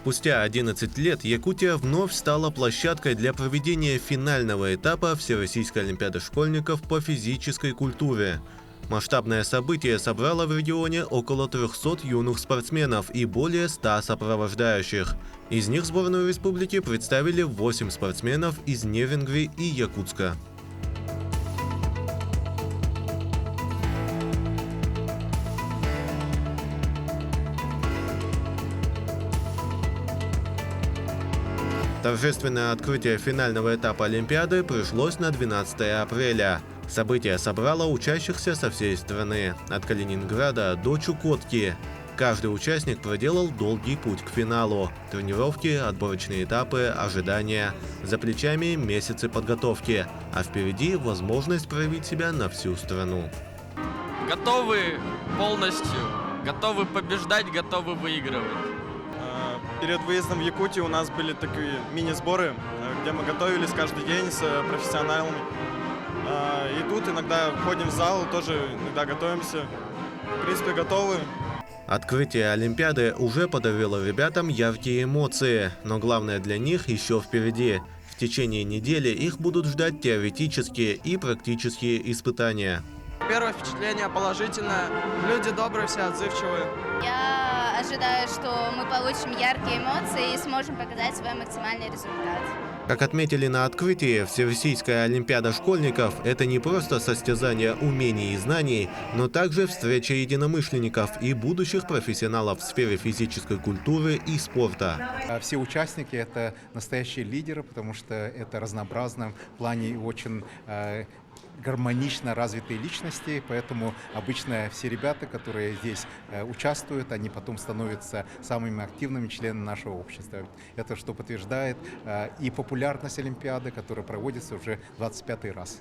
Спустя 11 лет Якутия вновь стала площадкой для проведения финального этапа Всероссийской олимпиады школьников по физической культуре. Масштабное событие собрало в регионе около 300 юных спортсменов и более 100 сопровождающих. Из них сборную республики представили 8 спортсменов из Невенгрии и Якутска. Торжественное открытие финального этапа Олимпиады пришлось на 12 апреля. Событие собрало учащихся со всей страны, от Калининграда до Чукотки. Каждый участник проделал долгий путь к финалу. Тренировки, отборочные этапы, ожидания. За плечами месяцы подготовки, а впереди возможность проявить себя на всю страну. Готовы полностью, готовы побеждать, готовы выигрывать. Перед выездом в Якутию у нас были такие мини-сборы, где мы готовились каждый день с профессионалами. И тут иногда ходим в зал, тоже иногда готовимся. В принципе, готовы. Открытие Олимпиады уже подарило ребятам яркие эмоции, но главное для них еще впереди. В течение недели их будут ждать теоретические и практические испытания. Первое впечатление положительное. Люди добрые, все отзывчивые. Я ожидаю, что мы получим яркие эмоции и сможем показать свой максимальный результат. Как отметили на открытии, Всероссийская олимпиада школьников – это не просто состязание умений и знаний, но также встреча единомышленников и будущих профессионалов в сфере физической культуры и спорта. Все участники – это настоящие лидеры, потому что это разнообразно в плане очень гармонично развитые личности, поэтому обычно все ребята, которые здесь участвуют, они потом становятся самыми активными членами нашего общества. Это что подтверждает и популярность Олимпиады, которая проводится уже 25-й раз.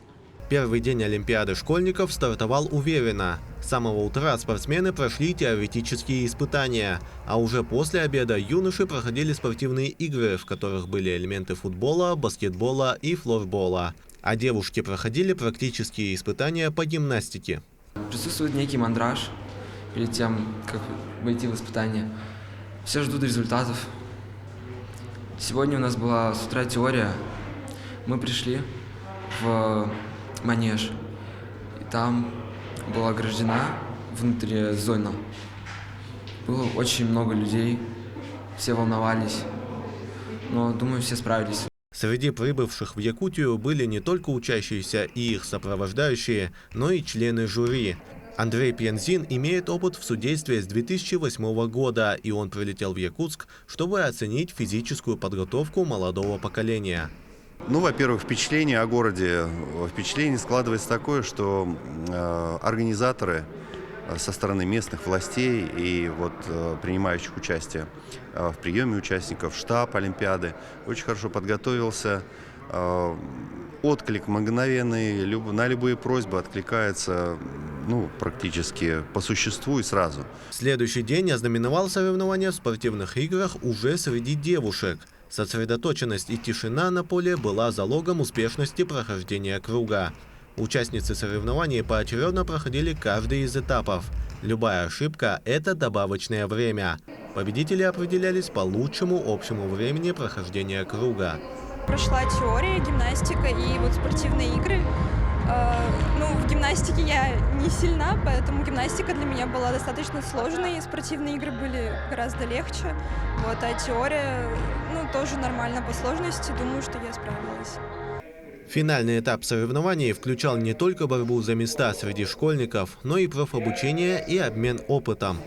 Первый день Олимпиады школьников стартовал уверенно. С самого утра спортсмены прошли теоретические испытания, а уже после обеда юноши проходили спортивные игры, в которых были элементы футбола, баскетбола и флорбола. А девушки проходили практические испытания по гимнастике. Присутствует некий мандраж перед тем, как войти в испытания. Все ждут результатов. Сегодня у нас была с утра теория. Мы пришли в манеж, и там была ограждена внутри зона. Было очень много людей, все волновались, но, думаю, все справились. Среди прибывших в Якутию были не только учащиеся и их сопровождающие, но и члены жюри. Андрей Пьянзин имеет опыт в судействе с 2008 года, и он прилетел в Якутск, чтобы оценить физическую подготовку молодого поколения. Во-первых, впечатление о городе. Впечатление складывается такое, что организаторы со стороны местных властей и принимающих участие в приеме участников, штаб Олимпиады очень хорошо подготовился. Отклик мгновенный, на любые просьбы откликается практически по существу и сразу. Следующий день ознаменовал соревнования в спортивных играх уже среди девушек. Сосредоточенность и тишина на поле была залогом успешности прохождения круга. Участницы соревнований поочередно проходили каждый из этапов. Любая ошибка – это добавочное время. Победители определялись по лучшему общему времени прохождения круга. Прошла теория, гимнастика и спортивные игры. В гимнастике я не сильна, поэтому гимнастика для меня была достаточно сложной. Спортивные игры были гораздо легче. А теория тоже нормально по сложности. Думаю, что я справилась. Финальный этап соревнований включал не только борьбу за места среди школьников, но и профобучение и обмен опытом.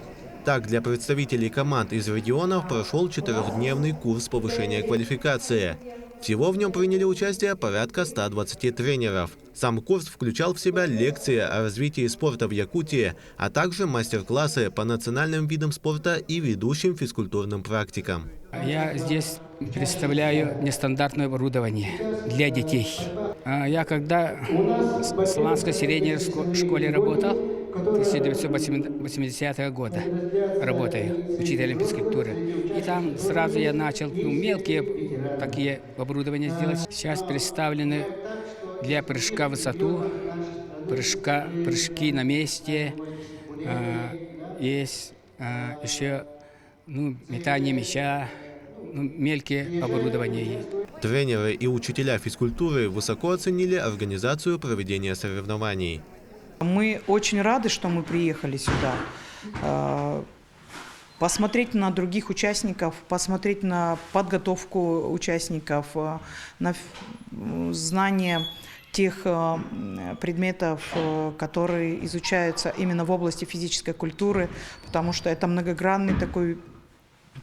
Так, для представителей команд из регионов прошел 4-дневный курс повышения квалификации. Всего в нем приняли участие порядка 120 тренеров. Сам курс включал в себя лекции о развитии спорта в Якутии, а также мастер-классы по национальным видам спорта и ведущим физкультурным практикам. Я здесь представляю нестандартное оборудование для детей. Я когда в Славянской средней школе работал, 1980 года работаю, учителем физкультуры. И там сразу я начал мелкие такие оборудования делать. Сейчас представлены для прыжка в высоту, прыжки на месте. Есть еще метание мяча, мелкие оборудования. Тренеры и учителя физкультуры высоко оценили организацию проведения соревнований. Мы очень рады, что мы приехали сюда. Посмотреть на других участников, посмотреть на подготовку участников, на знание тех предметов, которые изучаются именно в области физической культуры, потому что это многогранный такой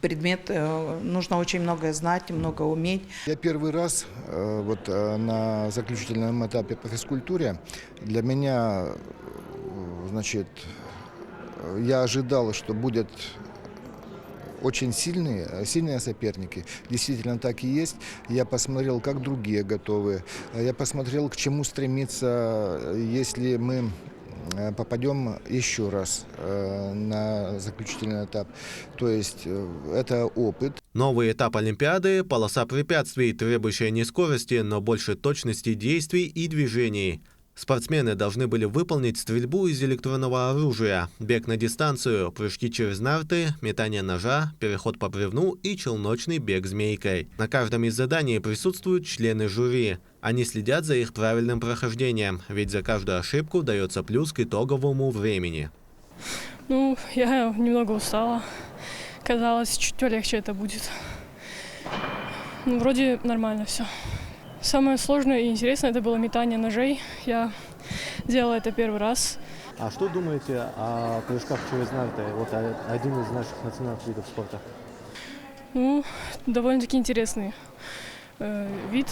предмет, нужно очень многое знать, много уметь. Я первый раз вот на заключительном этапе по физкультуре. Для меня, значит, я ожидал, что будет очень сильные соперники. Действительно так и есть. Я посмотрел, как другие готовы. Я посмотрел, к чему стремиться, если мы попадем еще раз на заключительный этап. То есть это опыт. Новый этап Олимпиады – полоса препятствий, требующая не скорости, но больше точности действий и движений. Спортсмены должны были выполнить стрельбу из электронного оружия, бег на дистанцию, прыжки через нарты, метание ножа, переход по бревну и челночный бег змейкой. На каждом из заданий присутствуют члены жюри. Они следят за их правильным прохождением, ведь за каждую ошибку дается плюс к итоговому времени. Я немного устала. Казалось, чуть полегче это будет. Вроде нормально все. Самое сложное и интересное это было метание ножей. Я делала это первый раз. А что думаете о прыжках через нарты? Вот один из наших национальных видов спорта. Довольно-таки интересный вид.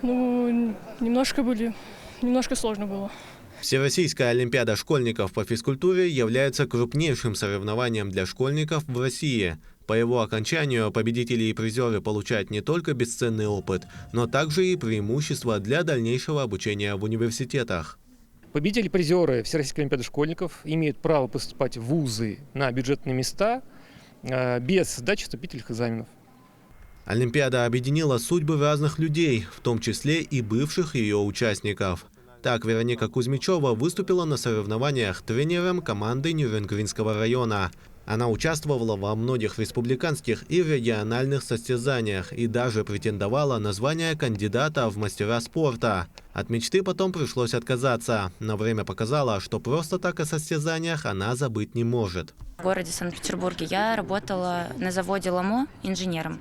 Немножко сложно было. Всероссийская олимпиада школьников по физкультуре является крупнейшим соревнованием для школьников в России. По его окончанию победители и призеры получают не только бесценный опыт, но также и преимущества для дальнейшего обучения в университетах. Победители и призеры Всероссийской олимпиады школьников имеют право поступать в вузы на бюджетные места без сдачи вступительных экзаменов. Олимпиада объединила судьбы разных людей, в том числе и бывших ее участников. Так, Вероника Кузьмичева выступила на соревнованиях тренером команды Нюрнбергского района. Она участвовала во многих республиканских и региональных состязаниях и даже претендовала на звание кандидата в мастера спорта. От мечты потом пришлось отказаться, но время показало, что просто так о состязаниях она забыть не может. В городе Санкт-Петербурге я работала на заводе «Ламо» инженером.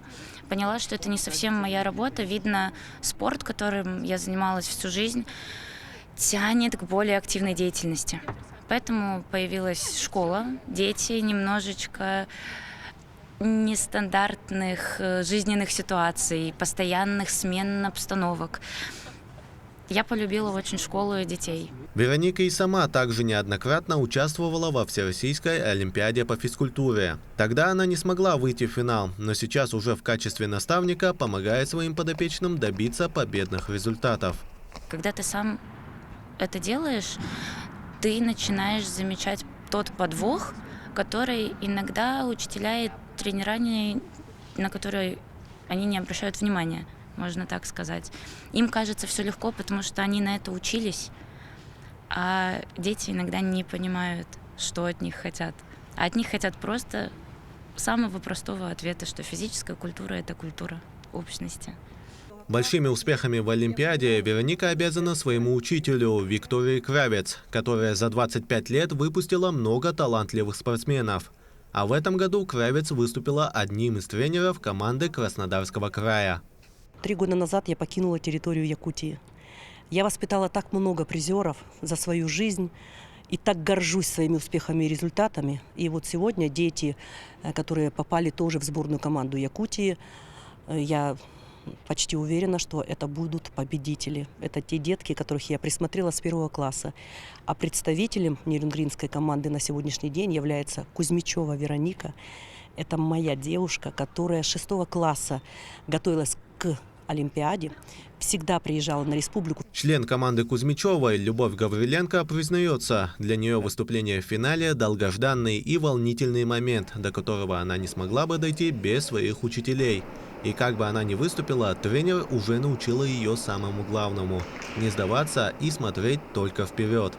Поняла, что это не совсем моя работа. Видно, спорт, которым я занималась всю жизнь, тянет к более активной деятельности. Поэтому появилась школа, дети, немножечко нестандартных жизненных ситуаций, постоянных смен обстановок. Я полюбила очень школу и детей. Вероника и сама также неоднократно участвовала во Всероссийской олимпиаде по физкультуре. Тогда она не смогла выйти в финал, но сейчас уже в качестве наставника помогает своим подопечным добиться победных результатов. Когда ты сам это делаешь, ты начинаешь замечать тот подвох, который иногда учителя и тренера, на которые они не обращают внимания, можно так сказать. Им кажется все легко, потому что они на это учились, а дети иногда не понимают, что от них хотят. А от них хотят просто самого простого ответа, что физическая культура – это культура общности. Большими успехами в Олимпиаде Вероника обязана своему учителю Виктории Кравец, которая за 25 лет выпустила много талантливых спортсменов. А в этом году Кравец выступила одним из тренеров команды Краснодарского края. 3 года назад я покинула территорию Якутии. Я воспитала так много призеров за свою жизнь и так горжусь своими успехами и результатами. И вот сегодня дети, которые попали тоже в сборную команду Якутии, я почти уверена, что это будут победители. Это те детки, которых я присмотрела с 1 класса. А представителем нюрнбергской команды на сегодняшний день является Кузьмичева Вероника. Это моя девушка, которая с 6 класса готовилась к Олимпиаде, всегда приезжала на республику. Член команды Кузьмичевой Любовь Гавриленко признается, для нее выступление в финале – долгожданный и волнительный момент, до которого она не смогла бы дойти без своих учителей. И как бы она ни выступила, тренер уже научила ее самому главному – не сдаваться и смотреть только вперед.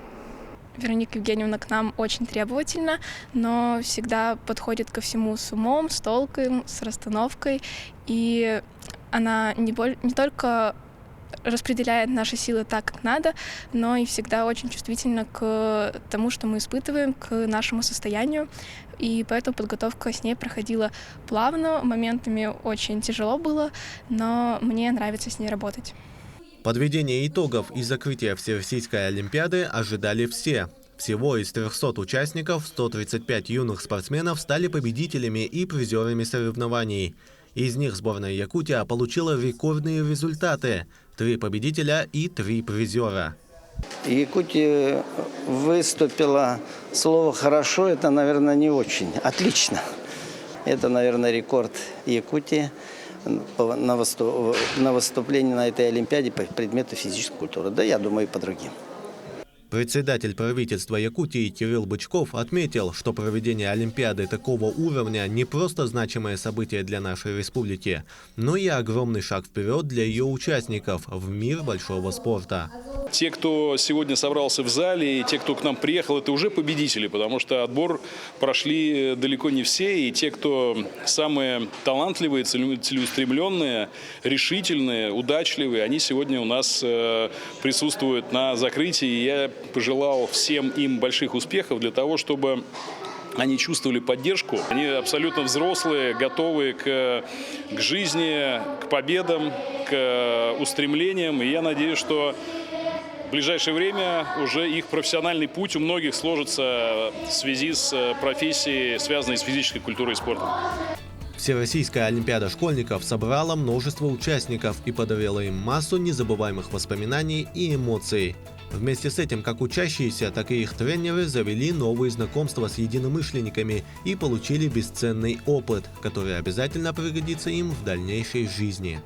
Вероника Евгеньевна к нам очень требовательна, но всегда подходит ко всему с умом, с толком, с расстановкой. И она не только распределяет наши силы так, как надо, но и всегда очень чувствительна к тому, что мы испытываем, к нашему состоянию. И поэтому подготовка с ней проходила плавно, моментами очень тяжело было, но мне нравится с ней работать. Подведение итогов и закрытие Всероссийской Олимпиады ожидали все. Всего из 300 участников 135 юных спортсменов стали победителями и призерами соревнований. Из них сборная Якутии получила рекордные результаты – 3 победителя и 3 призера. Якутия выступила, слово «хорошо» – это, наверное, не очень. Отлично. Это, наверное, рекорд Якутии на выступлении на этой Олимпиаде по предмету физической культуры. Да, я думаю, и по другим. Председатель правительства Якутии Кирилл Бычков отметил, что проведение Олимпиады такого уровня не просто значимое событие для нашей республики, но и огромный шаг вперед для ее участников в мир большого спорта. Те, кто сегодня собрался в зале, и те, кто к нам приехал, это уже победители, потому что отбор прошли далеко не все, и те, кто самые талантливые, целеустремленные, решительные, удачливые, они сегодня у нас присутствуют на закрытии. И я пожелал всем им больших успехов для того, чтобы они чувствовали поддержку. Они абсолютно взрослые, готовые к жизни, к победам, к устремлениям. И я надеюсь, что в ближайшее время уже их профессиональный путь у многих сложится в связи с профессией, связанной с физической культурой и спортом. Всероссийская Олимпиада школьников собрала множество участников и подарила им массу незабываемых воспоминаний и эмоций. Вместе с этим, как учащиеся, так и их тренеры завели новые знакомства с единомышленниками и получили бесценный опыт, который обязательно пригодится им в дальнейшей жизни.